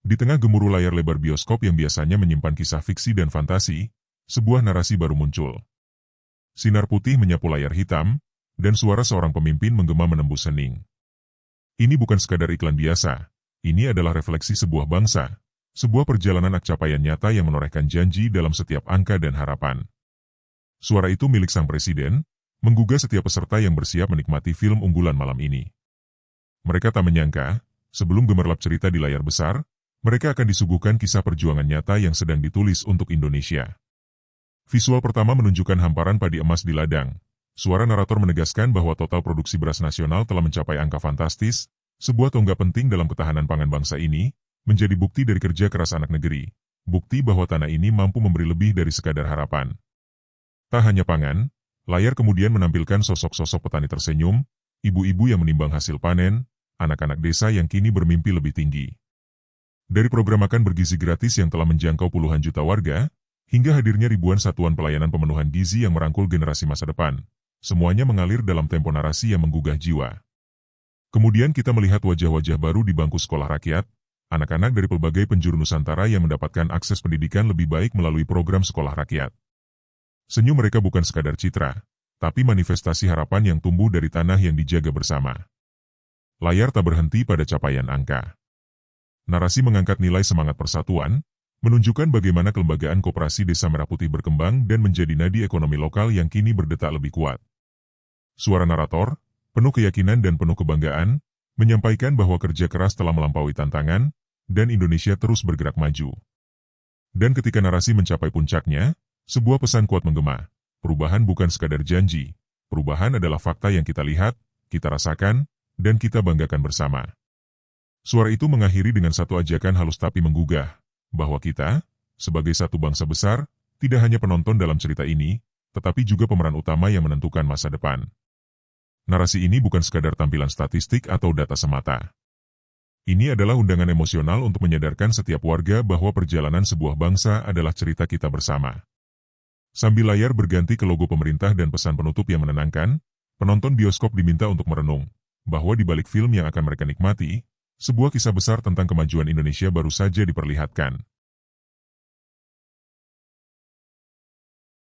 Di tengah gemuruh layar lebar bioskop yang biasanya menyimpan kisah fiksi dan fantasi, sebuah narasi baru muncul. Sinar putih menyapu layar hitam, dan suara seorang pemimpin menggema menembus hening. Ini bukan sekadar iklan biasa, ini adalah refleksi sebuah bangsa, sebuah perjalanan capaian nyata yang menorehkan janji dalam setiap angka dan harapan. Suara itu milik sang presiden, menggugah setiap peserta yang bersiap menikmati film unggulan malam ini. Mereka tak menyangka, sebelum gemerlap cerita di layar besar, mereka akan disuguhkan kisah perjuangan nyata yang sedang ditulis untuk Indonesia. Visual pertama menunjukkan hamparan padi emas di ladang. Suara narator menegaskan bahwa total produksi beras nasional telah mencapai angka fantastis, sebuah tonggak penting dalam ketahanan pangan bangsa ini, menjadi bukti dari kerja keras anak negeri, bukti bahwa tanah ini mampu memberi lebih dari sekadar harapan. Tak hanya pangan, layar kemudian menampilkan sosok-sosok petani tersenyum, ibu-ibu yang menimbang hasil panen, anak-anak desa yang kini bermimpi lebih tinggi. Dari program makan bergizi gratis yang telah menjangkau puluhan juta warga, hingga hadirnya ribuan satuan pelayanan pemenuhan gizi yang merangkul generasi masa depan, semuanya mengalir dalam tempo narasi yang menggugah jiwa. Kemudian kita melihat wajah-wajah baru di bangku sekolah rakyat, anak-anak dari berbagai penjuru Nusantara yang mendapatkan akses pendidikan lebih baik melalui program sekolah rakyat. Senyum mereka bukan sekadar citra, tapi manifestasi harapan yang tumbuh dari tanah yang dijaga bersama. Layar tak berhenti pada capaian angka. Narasi mengangkat nilai semangat persatuan, menunjukkan bagaimana kelembagaan koperasi Desa Merah Putih berkembang dan menjadi nadi ekonomi lokal yang kini berdetak lebih kuat. Suara narator, penuh keyakinan dan penuh kebanggaan, menyampaikan bahwa kerja keras telah melampaui tantangan, dan Indonesia terus bergerak maju. Dan ketika narasi mencapai puncaknya, sebuah pesan kuat menggema, perubahan bukan sekadar janji, perubahan adalah fakta yang kita lihat, kita rasakan, dan kita banggakan bersama. Suara itu mengakhiri dengan satu ajakan halus tapi menggugah, bahwa kita, sebagai satu bangsa besar, tidak hanya penonton dalam cerita ini, tetapi juga pemeran utama yang menentukan masa depan. Narasi ini bukan sekadar tampilan statistik atau data semata. Ini adalah undangan emosional untuk menyadarkan setiap warga bahwa perjalanan sebuah bangsa adalah cerita kita bersama. Sambil layar berganti ke logo pemerintah dan pesan penutup yang menenangkan, penonton bioskop diminta untuk merenung, bahwa di balik film yang akan mereka nikmati, sebuah kisah besar tentang kemajuan Indonesia baru saja diperlihatkan.